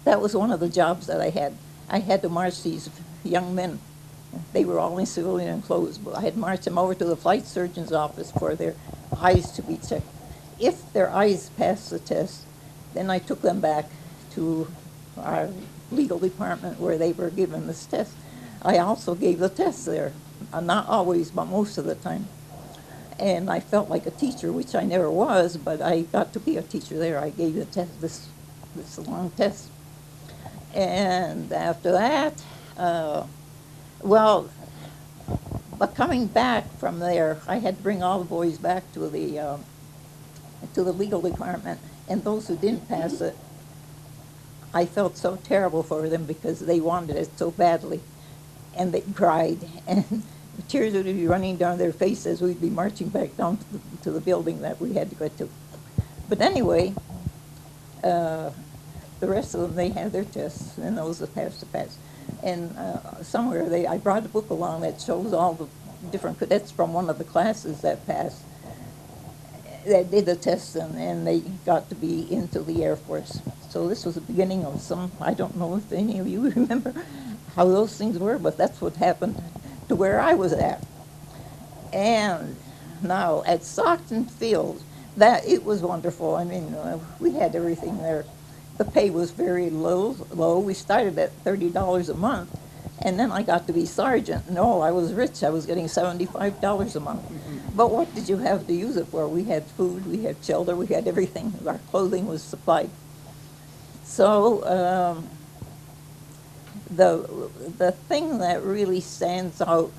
that was one of the jobs that I had. I had to march these young men. They were all in civilian clothes, but I had marched them over to the flight surgeon's office for their eyes to be checked. If their eyes passed the test, then I took them back to our legal department where they were given this test. I also gave the test there, not always, but most of the time. And I felt like a teacher, which I never was, but I got to be a teacher there. I gave the test, this long test. And after that, well, but coming back from there, I had to bring all the boys back to the legal department, and those who didn't pass it, I felt so terrible for them because they wanted it so badly, and they cried, and tears would be running down their faces as we'd be marching back down to the building that we had to get to. But anyway, the rest of them, they had their tests, and those that passed the pass. And somewhere I brought a book along that shows all the different cadets from one of the classes that passed, that did the test, and they got to be into the Air Force. So this was the beginning of some, I don't know if any of you remember how those things were, but that's what happened to where I was at. And now at Stockton Field, it was wonderful. I mean, we had everything there. The pay was very low. We started at $30 a month, and then I got to be sergeant. No, I was rich. I was getting $75 a month. But what did you have to use it for? We had food, we had shelter, we had everything. Our clothing was supplied. So the thing that really stands out,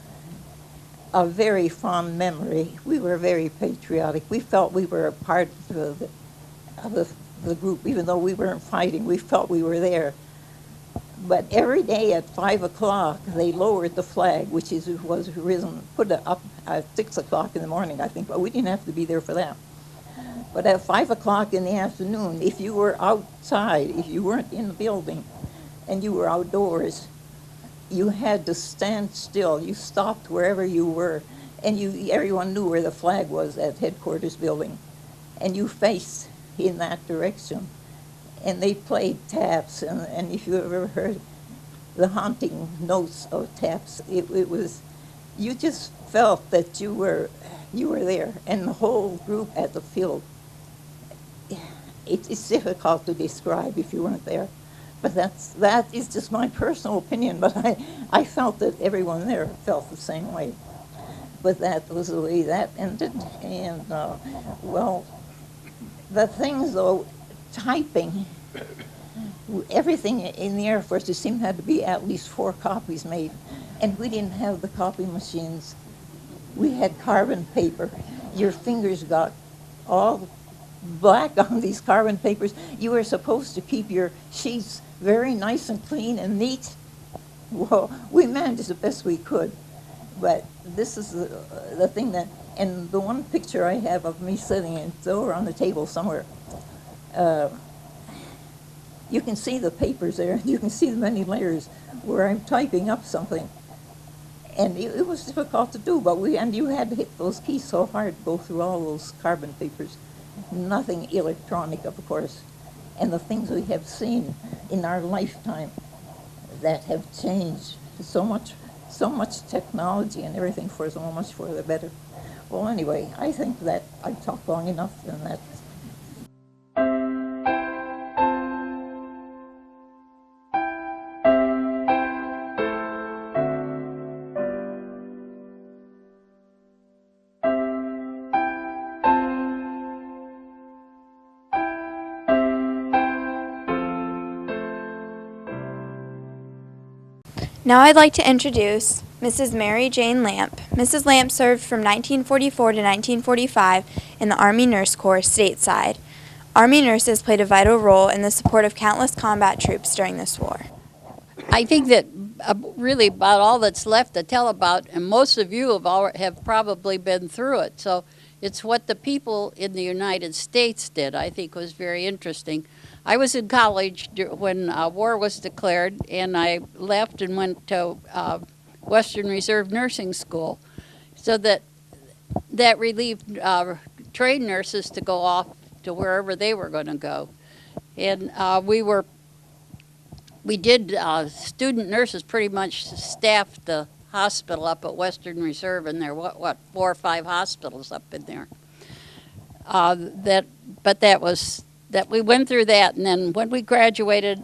a very fond memory, we were very patriotic. We felt we were a part of the group, even though we weren't fighting. We felt we were there. But every day at 5 o'clock, they lowered the flag, which was risen, put it up at 6 o'clock in the morning, I think, but we didn't have to be there for that. But at 5 o'clock in the afternoon, if you were outside, if you weren't in the building, and you were outdoors, you had to stand still. You stopped wherever you were, and everyone knew where the flag was at headquarters building, and you faced in that direction. And they played taps, and if you ever heard the haunting notes of taps, it was, you just felt that you were there, and the whole group at the field. It's difficult to describe if you weren't there, but that is just my personal opinion. But I felt that everyone there felt the same way. But that was the way that ended, and well, the things though. Typing, everything in the Air Force, it seemed had to be at least 4 copies made, and we didn't have the copy machines. We had carbon paper. Your fingers got all black on these carbon papers. You were supposed to keep your sheets very nice and clean and neat. Well, we managed the best we could, but this is the thing that, and the one picture I have of me sitting, it's over on the table somewhere. You can see the papers there. You can see the many layers where I'm typing up something. And it was difficult to do, but you had to hit those keys so hard to go through all those carbon papers. Nothing electronic, of course. and the things we have seen in our lifetime that have changed so much technology and everything for so much for the better. Well, anyway, I think that I've talked long enough, and that. Now I'd like to introduce Mrs. Mary Jane Lamp. Mrs. Lamp served from 1944 to 1945 in the Army Nurse Corps stateside. Army nurses played a vital role in the support of countless combat troops during this war. I think that really about all that's left to tell about, and most of you have probably been through it, so it's what the people in the United States did, I think was very interesting. I was in college when war was declared, and I left and went to Western Reserve Nursing School, so that relieved trained nurses to go off to wherever they were going to go. And we did student nurses pretty much staffed the hospital up at Western Reserve, and there were 4 or 5 hospitals up in there. That we went through that, and then when we graduated,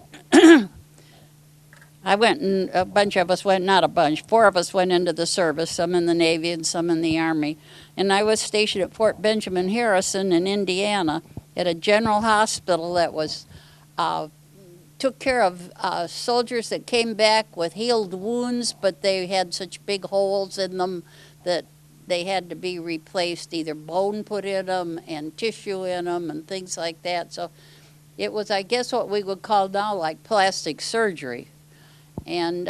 I went, and a bunch of us went, not a bunch, 4 of us went into the service, some in the Navy and some in the Army. And I was stationed at Fort Benjamin Harrison in Indiana at a general hospital that was took care of soldiers that came back with healed wounds, but they had such big holes in them that they had to be replaced, either bone put in them and tissue in them and things like that. So it was, I guess, what we would call now like plastic surgery. And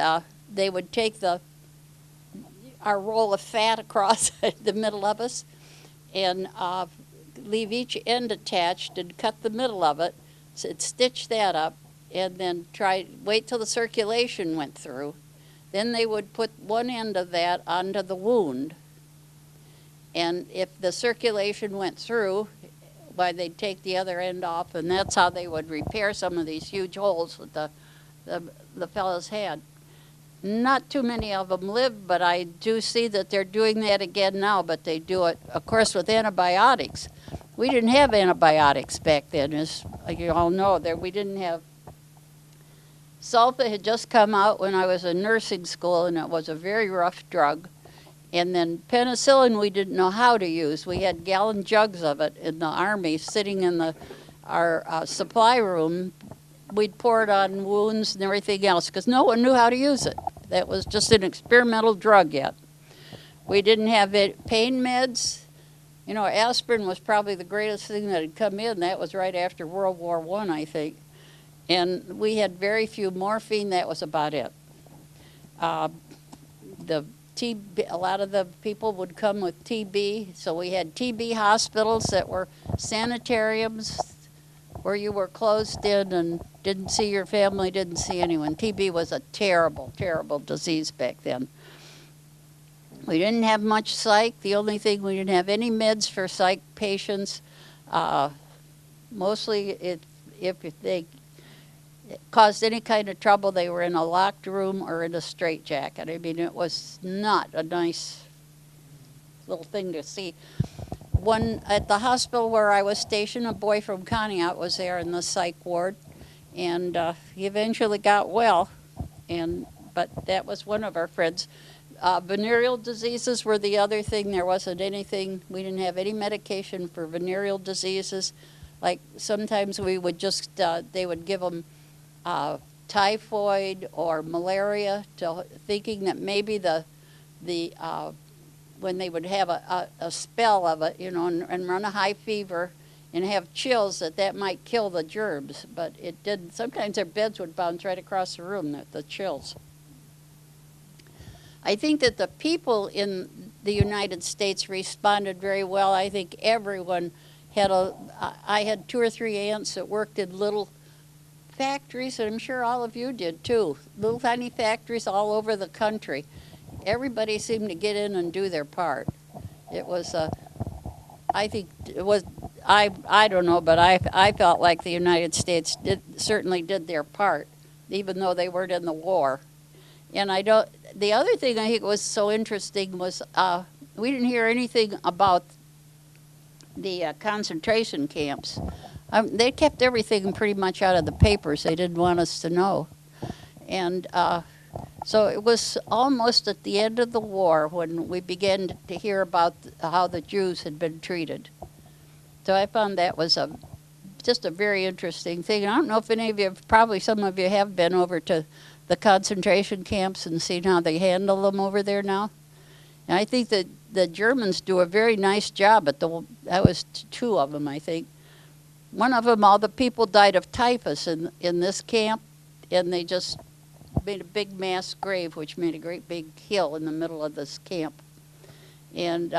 they would take our roll of fat across the middle of us and leave each end attached and cut the middle of it, so stitch that up, and then wait till the circulation went through. Then they would put one end of that onto the wound. And if the circulation went through, they'd take the other end off, and that's how they would repair some of these huge holes that the fellows had. Not too many of them live, but I do see that they're doing that again now, but they do it, of course, with antibiotics. We didn't have antibiotics back then, as you all know. We didn't have. Sulfa had just come out when I was in nursing school, and it was a very rough drug. And then penicillin we didn't know how to use. We had gallon jugs of it in the Army sitting in our supply room. We'd pour it on wounds and everything else because no one knew how to use it. That was just an experimental drug yet. We didn't have pain meds. You know, aspirin was probably the greatest thing that had come in. That was right after World War I, I think. And we had very few morphine. That was about it. A lot of the people would come with TB, so we had TB hospitals that were sanitariums where you were closed in and didn't see your family, didn't see anyone. TB was a terrible, terrible disease back then. We didn't have much psych. The only thing, we didn't have any meds for psych patients. Mostly if they caused any kind of trouble, they were in a locked room or in a straitjacket. I mean, it was not a nice little thing to see. At the hospital where I was stationed, a boy from Conneaut was there in the psych ward, and he eventually got well, but that was one of our friends. Venereal diseases were the other thing. There wasn't anything, we didn't have any medication for venereal diseases. Like sometimes we would just, they would give them typhoid or malaria, thinking that maybe when they would have a spell of it, you know, and run a high fever and have chills, that might kill the germs, but it didn't. Sometimes their beds would bounce right across the room, the chills. I think that the people in the United States responded very well. I think everyone I had 2 or 3 aunts that worked in little factories, and I'm sure all of you did too. Little tiny factories all over the country. Everybody seemed to get in and do their part. It was, I think it was I don't know, but I felt like the United States certainly did their part, even though they weren't in the war. And the other thing I think was so interesting was we didn't hear anything about the concentration camps. They kept everything pretty much out of the papers. They didn't want us to know. And so it was almost at the end of the war when we began to hear about how the Jews had been treated. So I found that was just a very interesting thing. I don't know if any of you, probably some of you have been over to the concentration camps and seen how they handle them over there now. And I think that the Germans do a very nice job at that was two of them, I think. One of them, all the people died of typhus in this camp, and they just made a big mass grave, which made a great big hill in the middle of this camp. And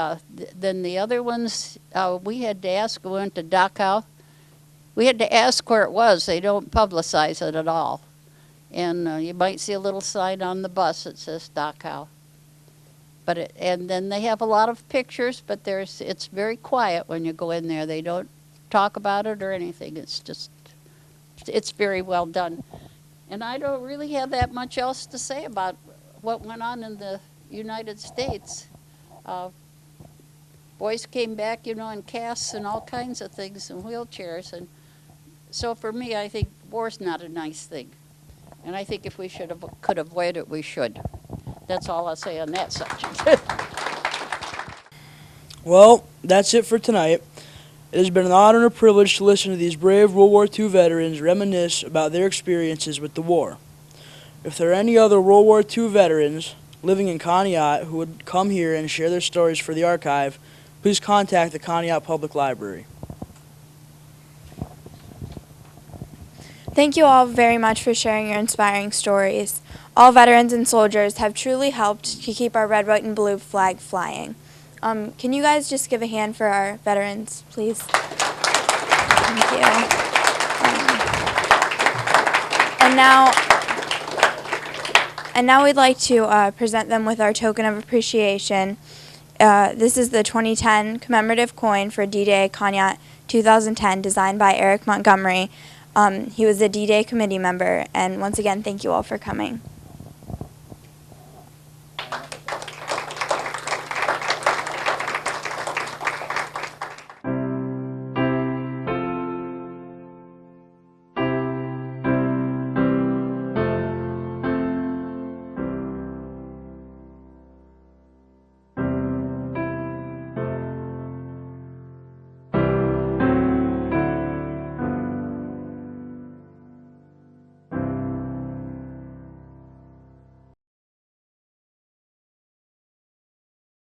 then the other ones, we had to ask, we went to Dachau. We had to ask where it was. They don't publicize it at all. And you might see a little sign on the bus that says Dachau. And then they have a lot of pictures, but it's very quiet when you go in there. They don't talk about it or anything. It's very well done. And I don't really have that much else to say about what went on in the United States. Boys came back, in casts and all kinds of things and wheelchairs. And so for me, I think war's not a nice thing. And I think if we could avoid it, we should. That's all I'll say on that subject. Well, that's it for tonight. It has been an honor and a privilege to listen to these brave World War II veterans reminisce about their experiences with the war. If there are any other World War II veterans living in Conneaut who would come here and share their stories for the archive, please contact the Conneaut Public Library. Thank you all very much for sharing your inspiring stories. All veterans and soldiers have truly helped to keep our red, white, and blue flag flying. Can you guys just give a hand for our veterans, please? Thank you. And now we'd like to present them with our token of appreciation. This is the 2010 commemorative coin for DDay Conneaut 2010, designed by Eric Montgomery. He was a DDay committee member, and once again, thank you all for coming.